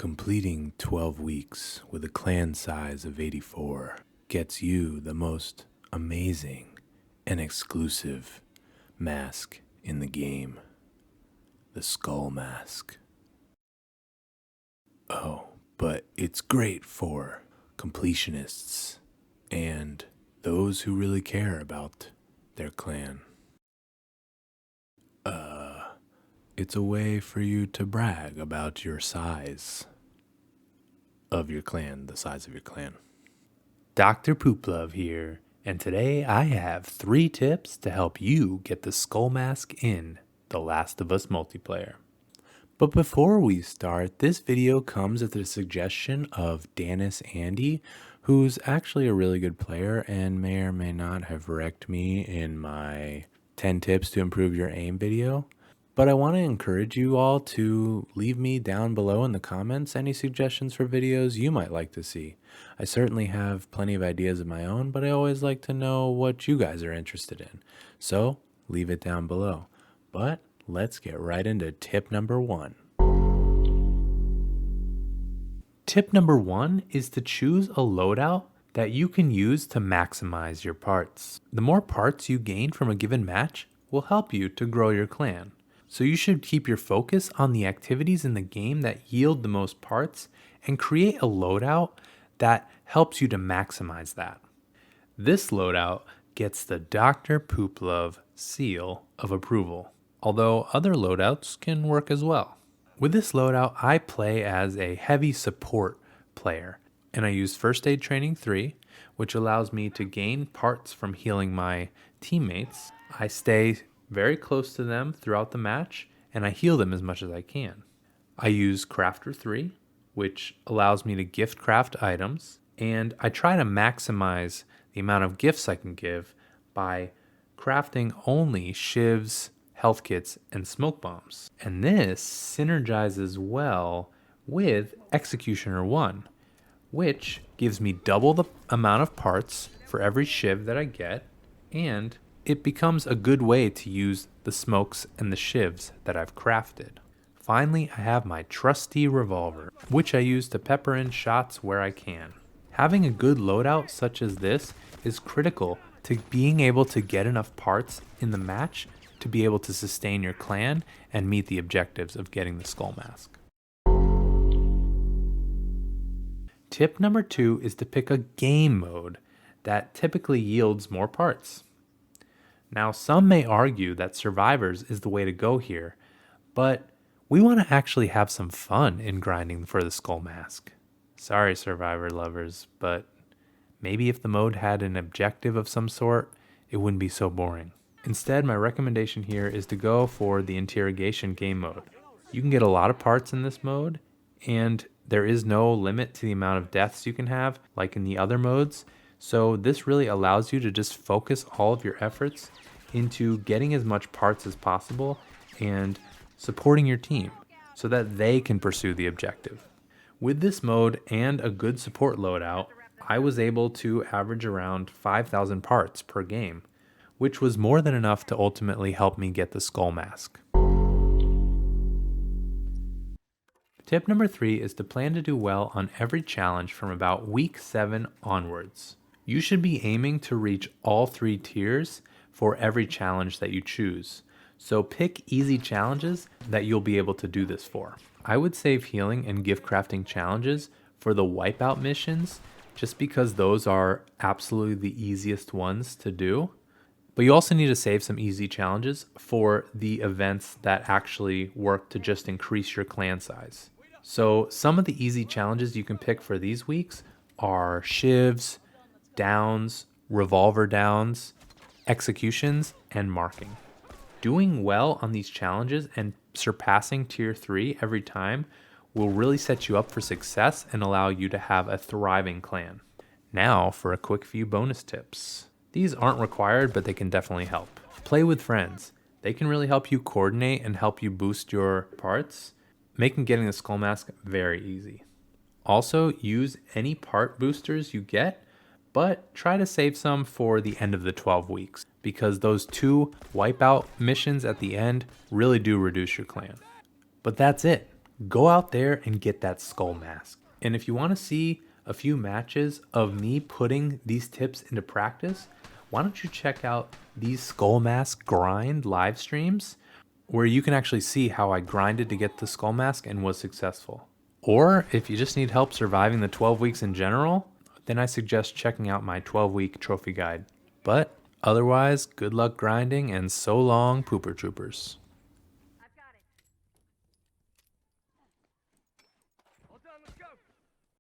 Completing 12 weeks with a clan size of 84 gets you the most amazing and exclusive mask in the game, the Skull Mask. Oh, but it's great for completionists and those who really care about their clan. It's a way for you to brag about your size of your clan, the size of your clan. Dr. Pooplove here, and today I have 3 tips to help you get the Skull Mask in The Last of Us multiplayer. But before we start, this video comes at the suggestion of Danis Andy, who's actually a really good player and may or may not have wrecked me in my 10 tips to improve your aim video. But I want to encourage you all to leave me down below in the comments any suggestions for videos you might like to see. I certainly have plenty of ideas of my own, but I always like to know what you guys are interested in. So leave it down below. But let's get right into tip number 1. Tip number 1 is to choose a loadout that you can use to maximize your parts. The more parts you gain from a given match will help you to grow your clan. So you should keep your focus on the activities in the game that yield the most parts and create a loadout that helps you to maximize that. This loadout gets the Dr. Pooplove seal of approval, although other loadouts can work as well. With this loadout, I play as a heavy support player, and I use First Aid Training 3, which allows me to gain parts from healing my teammates. I stay very close to them throughout the match, and I heal them as much as I can. I use Crafter 3, which allows me to gift craft items, and I try to maximize the amount of gifts I can give by crafting only shivs, health kits, and smoke bombs. And this synergizes well with Executioner 1, which gives me double the amount of parts for every shiv that I get, and it becomes a good way to use the smokes and the shivs that I've crafted. Finally, I have my trusty revolver, which I use to pepper in shots where I can. Having a good loadout such as this is critical to being able to get enough parts in the match to be able to sustain your clan and meet the objectives of getting the Skull Mask. Tip number 2 is to pick a game mode that typically yields more parts. Now, some may argue that Survivors is the way to go here, but we want to actually have some fun in grinding for the Skull Mask. Sorry, Survivor lovers, but maybe if the mode had an objective of some sort, it wouldn't be so boring. Instead, my recommendation here is to go for the interrogation game mode. You can get a lot of parts in this mode, and there is no limit to the amount of deaths you can have, like in the other modes. So this really allows you to just focus all of your efforts into getting as much parts as possible and supporting your team so that they can pursue the objective. With this mode and a good support loadout, I was able to average around 5,000 parts per game, which was more than enough to ultimately help me get the Skull Mask. Tip number 3 is to plan to do well on every challenge from about week 7 onwards. You should be aiming to reach all 3 tiers for every challenge that you choose. So pick easy challenges that you'll be able to do this for. I would save healing and gift crafting challenges for the wipeout missions, just because those are absolutely the easiest ones to do. But you also need to save some easy challenges for the events that actually work to just increase your clan size. So some of the easy challenges you can pick for these weeks are shivs, downs, revolver downs, executions, and marking. Doing well on these challenges and surpassing tier 3 every time will really set you up for success and allow you to have a thriving clan. Now for a quick few bonus tips. These aren't required, but they can definitely help. Play with friends. They can really help you coordinate and help you boost your parts, making getting the Skull Mask very easy. Also, use any part boosters you get, but try to save some for the end of the 12 weeks, because those 2 wipeout missions at the end really do reduce your clan. But that's it. go out there and get that skull mask. And if you want to see a few matches of me putting these tips into practice, why don't you check out these skull mask grind live streams where you can actually see how I grinded to get the skull mask and was successful. Or if you just need help surviving the 12 weeks in general, then I suggest checking out my 12-week trophy guide. But otherwise, good luck grinding and so long, Pooper Troopers.